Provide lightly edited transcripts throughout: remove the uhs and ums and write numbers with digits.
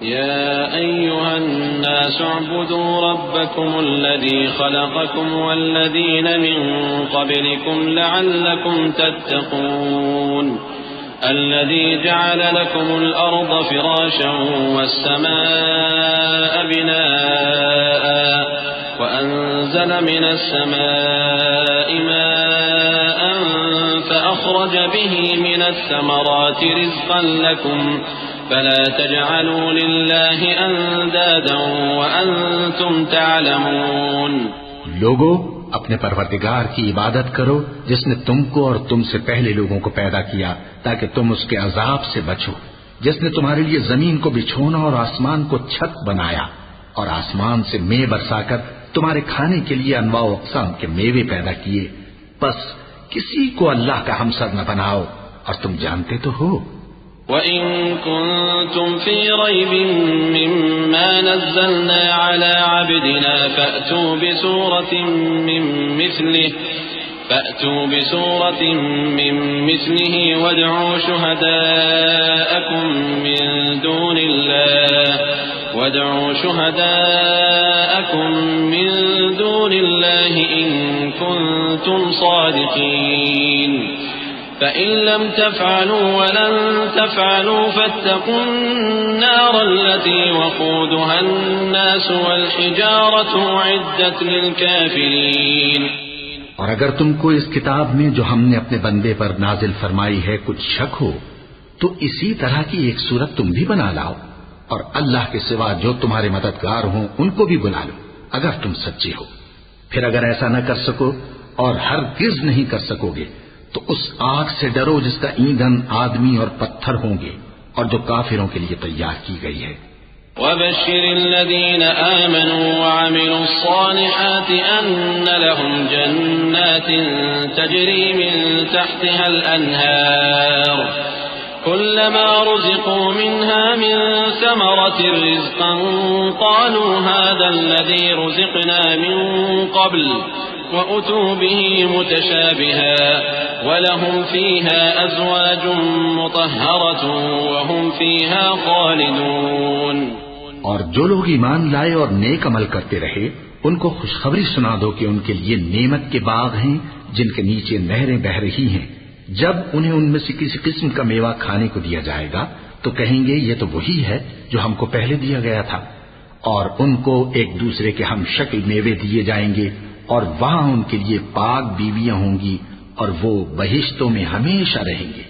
يا أيها الناس اعبدوا ربكم الذي خلقكم والذين من قبلكم لعلكم تتقون الذي جعل لكم الأرض فراشا والسماء بناء وأنزل من السماء ماء فأخرج به من الثمرات رزقا لكم فلا تجعلوا لله اندادا وانتم تعلمون۔ لوگو، اپنے پروردگار کی عبادت کرو جس نے تم کو اور تم سے پہلے لوگوں کو پیدا کیا تاکہ تم اس کے عذاب سے بچو، جس نے تمہارے لیے زمین کو بچھونا اور آسمان کو چھت بنایا اور آسمان سے مے برسا کر تمہارے کھانے کے لیے انواع و اقسام کے میوے پیدا کیے، بس کسی کو اللہ کا ہمسر نہ بناؤ اور تم جانتے تو ہو۔ وَإِن كُنتُمْ فِي رَيْبٍ مِّمَّا نَزَّلْنَا عَلَىٰ عَبْدِنَا فَأْتُوا بِسُورَةٍ مِّن مِّثْلِهِ وَادْعُوا شُهَدَاءَكُم مِّن دُونِ اللَّهِ إِن كُنتُمْ صَادِقِينَ۔ فَإِن لَّمْ تَفْعَلُوا وَلَن تَفْعَلُوا فَاتَّقُوا النَّارَ الَّتِي وَقُودُهَا النَّاسُ وَالْحِجَارَةُ أُعِدَّتْ لِلْكَافِرِينَ۔ اور اگر تم کو اس کتاب میں جو ہم نے اپنے بندے پر نازل فرمائی ہے کچھ شک ہو تو اسی طرح کی ایک صورت تم بھی بنا لاؤ، اور اللہ کے سوا جو تمہارے مددگار ہوں ان کو بھی بلا لو اگر تم سچے ہو۔ پھر اگر ایسا نہ کر سکو اور ہرگز نہیں کر سکو گے تو اس آگ سے ڈرو جس کا ایندھن آدمی اور پتھر ہوں گے اور جو کافروں کے لیے تیار کی گئی ہے۔ وَبَشِّرِ الَّذِينَ آمَنُوا وَعَمِلُوا الصَّالِحَاتِ أَنَّ لَهُمْ جَنَّاتٍ تَجْرِي مِن تَحْتِهَا الْأَنْهَارُ كُلَّمَا رُزِقُوا مِنْهَا مِن ثَمَرَةٍ رِّزْقًا قَالُوا هَٰذَا الَّذِي رُزِقْنَا مِن قَبْلُ وَأُتُوا بِهِ مُتَشَابِهًا وَلَهُمْ فِيهَا أَزْوَاجٌ مُطَهَّرَةٌ وَهُمْ فِيهَا خَالِدُونَ۔ اور جو لوگ ایمان لائے اور نیک عمل کرتے رہے ان کو خوشخبری سنا دو کہ ان کے لیے نعمت کے باغ ہیں جن کے نیچے نہریں بہہ رہی ہیں، جب انہیں ان میں سے کسی قسم کا میوہ کھانے کو دیا جائے گا تو کہیں گے یہ تو وہی ہے جو ہم کو پہلے دیا گیا تھا، اور ان کو ایک دوسرے کے ہم شکل میوے دیے جائیں گے اور وہاں ان کے لیے پاک بیویاں ہوں گی اور وہ بہشتوں میں ہمیشہ رہیں گے۔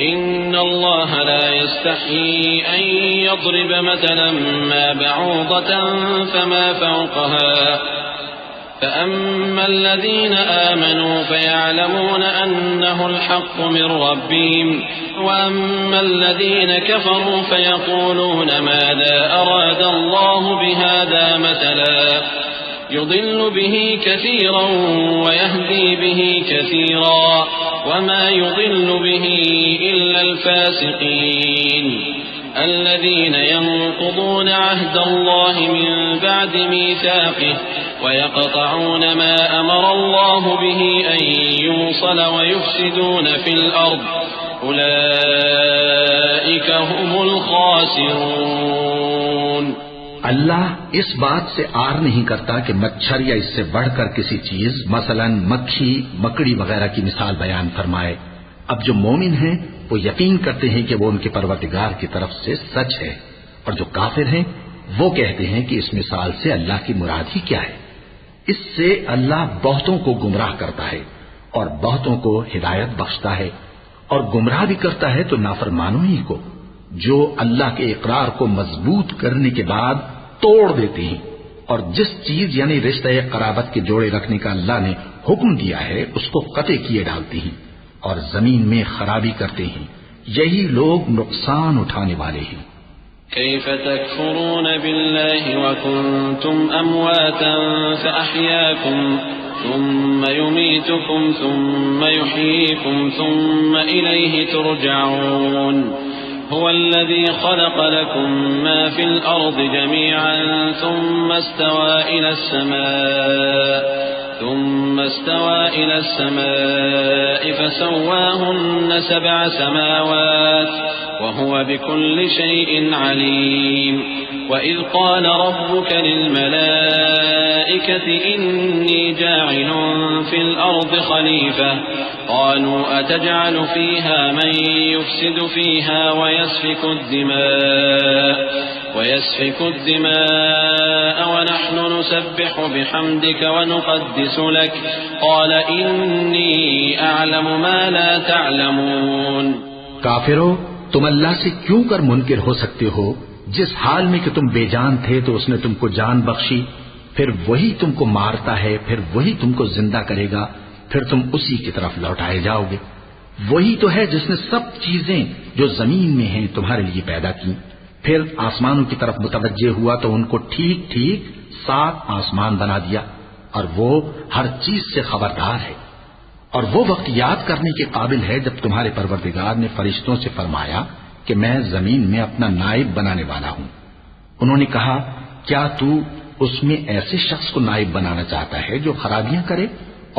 ان اللہ لا يستحيي ان يضرب مثلا ما بعوضة فما فوقها فأما الذين آمنوا فيعلمون أنه الحق من ربهم وأما الذين كفروا فيقولون ماذا أراد الله بهذا مثلا يضل به كثيرا ويهدي به كثيرا وما يضل به إلا الفاسقين الذين ينقضون عهد الله من بعد ميثاقه ويقطعون ما أمر الله به أن يوصل ويفسدون في الأرض أولئك هم الخاسرون۔ اللہ اس بات سے آر نہیں کرتا کہ مچھر یا اس سے بڑھ کر کسی چیز مثلا مکھی مکڑی وغیرہ کی مثال بیان فرمائے۔ اب جو مومن ہیں وہ یقین کرتے ہیں کہ وہ ان کے پروردگار کی طرف سے سچ ہے، اور جو کافر ہیں وہ کہتے ہیں کہ اس مثال سے اللہ کی مراد ہی کیا ہے۔ اس سے اللہ بہتوں کو گمراہ کرتا ہے اور بہتوں کو ہدایت بخشتا ہے، اور گمراہ بھی کرتا ہے تو نافرمانوں ہی کو، جو اللہ کے اقرار کو مضبوط کرنے کے بعد توڑ دیتے ہیں، اور جس چیز یعنی رشتہ قرابت کے جوڑے رکھنے کا اللہ نے حکم دیا ہے اس کو قطع کیے ڈالتے ہیں اور زمین میں خرابی کرتے ہیں، یہی لوگ نقصان اٹھانے والے ہیں۔ كيف تكفرون بالله وكنتم أمواتا فأحياكم ثم يميتكم ثم يحييكم ثم إليه ترجعون هو الذي خلق لكم ما في الأرض جميعا ثم استوى إلى السماء ثم استوى إلى السماء فسواهن 7 سماوات وهو بكل شيء عليم وإذ قال ربك للملائكة إني جاعل في الأرض خليفة قالوا أتجعل فيها من يفسد فيها ويسفك الدماء ونحن نسبح بحمدك ونقدس لك قال إني أعلم ما لا تعلمون. کافرو، تم اللہ سے کیوں کر منکر ہو سکتے ہو؟ جس حال میں کہ تم بے جان تھے تو اس نے تم کو جان بخشی، پھر وہی تم کو مارتا ہے، پھر وہی تم کو زندہ کرے گا، پھر تم اسی کی طرف لوٹائے جاؤ گے. وہی تو ہے جس نے سب چیزیں جو زمین میں ہیں تمہارے لیے پیدا کی، پھر آسمانوں کی طرف متوجہ ہوا تو ان کو ٹھیک ٹھیک 7 آسمان بنا دیا، اور وہ ہر چیز سے خبردار ہے. اور وہ وقت یاد کرنے کے قابل ہے جب تمہارے پروردگار نے فرشتوں سے فرمایا کہ میں زمین میں اپنا نائب بنانے والا ہوں. انہوں نے کہا کیا تو اس میں ایسے شخص کو نائب بنانا چاہتا ہے جو خرابیاں کرے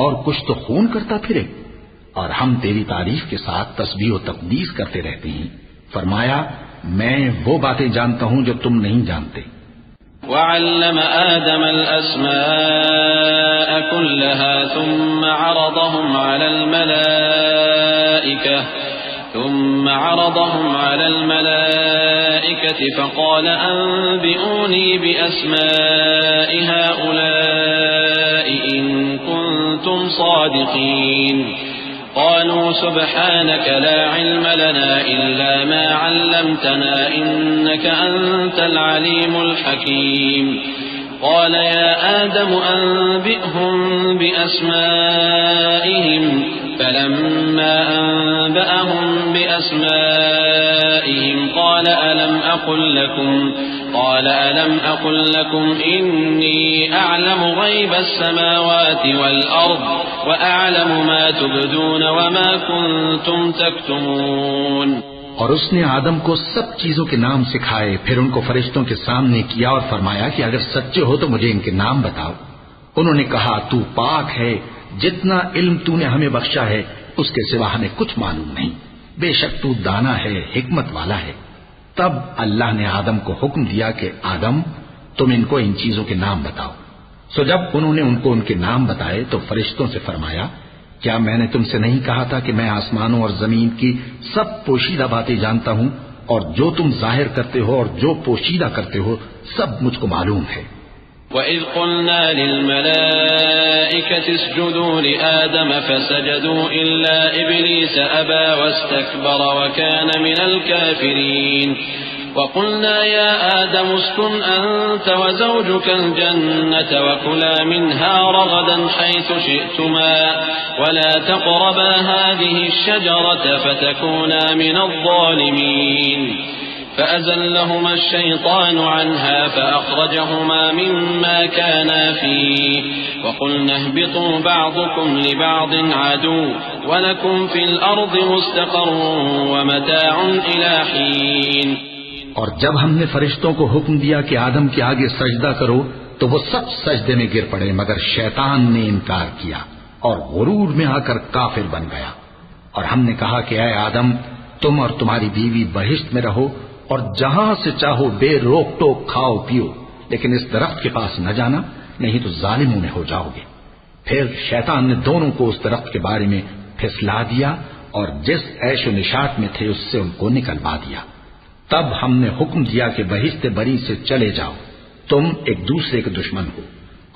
اور کچھ تو خون کرتا پھرے؟ اور ہم تیری تعریف کے ساتھ تسبیح و تقدیس کرتے رہتے ہیں. فرمایا میں وہ باتیں جانتا ہوں جو تم نہیں جانتے. وعلم آدم الأسماء كلها ثم عرضهم على الملائكة فقال أنبئوني بأسماء هؤلاء إن كنتم صادقين. قالوا سبحانك لا علم لنا إلا ما علمتنا إنك أنت العليم الحكيم. قال يا آدم أنبئهم بأسمائهم فلما أنبأهم بأسمائهم قال ألم أقل لكم إني أعلم غيب السماوات والأرض وأعلم ما تبدون وما كنتم تكتمون. اور اس نے آدم کو سب چیزوں کے نام سکھائے، پھر ان کو فرشتوں کے سامنے کیا اور فرمایا کہ اگر سچے ہو تو مجھے ان کے نام بتاؤ. انہوں نے کہا تو پاک ہے، جتنا علم تو نے ہمیں بخشا ہے اس کے سوا ہمیں کچھ معلوم نہیں، بے شک تو دانا ہے، حکمت والا ہے. تب اللہ نے آدم کو حکم دیا کہ آدم تم ان کو ان چیزوں کے نام بتاؤ. سو جب انہوں نے ان کو ان کے نام بتائے تو فرشتوں سے فرمایا کیا میں نے تم سے نہیں کہا تھا کہ میں آسمانوں اور زمین کی سب پوشیدہ باتیں جانتا ہوں، اور جو تم ظاہر کرتے ہو اور جو پوشیدہ کرتے ہو سب مجھ کو معلوم ہے. وَإِذْ قُلْنَا لِلْمَلَائِكَةِ اسْجُدُوا لِآدَمَ فَسَجَدُوا إِلَّا إِبْلِيسَ أَبَى وَاسْتَكْبَرَ وَكَانَ مِنَ الْكَافِرِينَ. وَقُلْنَا يَا آدَمُ اسْكُنْ أَنْتَ وَزَوْجُكَ الْجَنَّةَ وَكُلَا مِنْهَا رَغَدًا حَيْثُ شِئْتُمَا وَلَا تَقْرَبَا هَذِهِ الشَّجَرَةَ فَتَكُونَا مِنَ الظَّالِمِينَ. فأزلهما الشيطان عنها فأخرجهما مما كانا فيه وقلنا اهبطوا بعضكم لبعض عدو ولكم في الأرض مستقر ومتاع إلى حين. اور جب ہم نے فرشتوں کو حکم دیا کہ آدم کے آگے سجدہ کرو تو وہ سب سجدے میں گر پڑے مگر شیطان نے انکار کیا اور غرور میں آ کر کافر بن گیا. اور ہم نے کہا کہ اے آدم تم اور تمہاری بیوی بہشت میں رہو اور جہاں سے چاہو بے روک ٹوک کھاؤ پیو، لیکن اس درخت کے پاس نہ جانا نہیں تو ظالموں میں ہو جاؤ گے. پھر شیطان نے دونوں کو اس درخت کے بارے میں پھسلا دیا اور جس عیش و نشاط میں تھے اس سے ان کو نکلوا دیا. تب ہم نے حکم دیا کہ بہشت بری سے چلے جاؤ، تم ایک دوسرے کے دشمن ہو،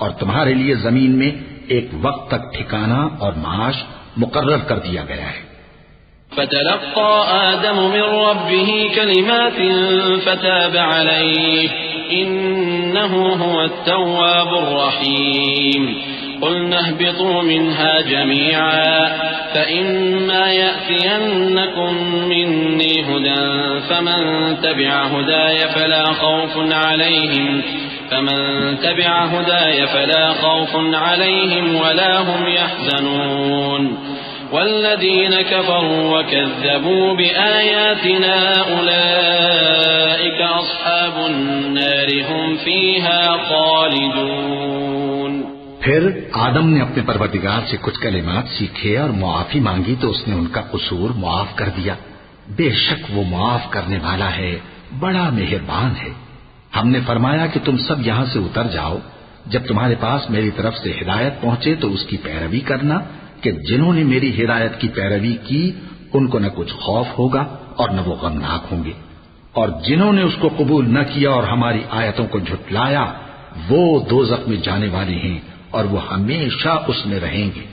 اور تمہارے لیے زمین میں ایک وقت تک ٹھکانہ اور معاش مقرر کر دیا گیا ہے. فتلقى آدم من ربه كلمات فتاب عليه إنه هو التواب الرحيم. قلنا اهبطوا منها جميعا فإما يأتينكم مني هدى فمن تبع هداي فلا خوف عليهم ولا هم يحزنون. والذين كفروا وكذبوا بآياتنا أولئك أصحاب النار هم فيها خالدون. پھر آدم نے اپنے پروردگار سے کچھ کلمات سیکھے اور معافی مانگی تو اس نے ان کا قصور معاف کر دیا. بے شک وہ معاف کرنے والا ہے، بڑا مہربان ہے. ہم نے فرمایا کہ تم سب یہاں سے اتر جاؤ. جب تمہارے پاس میری طرف سے ہدایت پہنچے تو اس کی پیروی کرنا کہ جنہوں نے میری ہدایت کی پیروی کی ان کو نہ کچھ خوف ہوگا اور نہ وہ غمناک ہوں گے، اور جنہوں نے اس کو قبول نہ کیا اور ہماری آیتوں کو جھٹلایا وہ دوزخ میں جانے والے ہیں اور وہ ہمیشہ اس میں رہیں گے.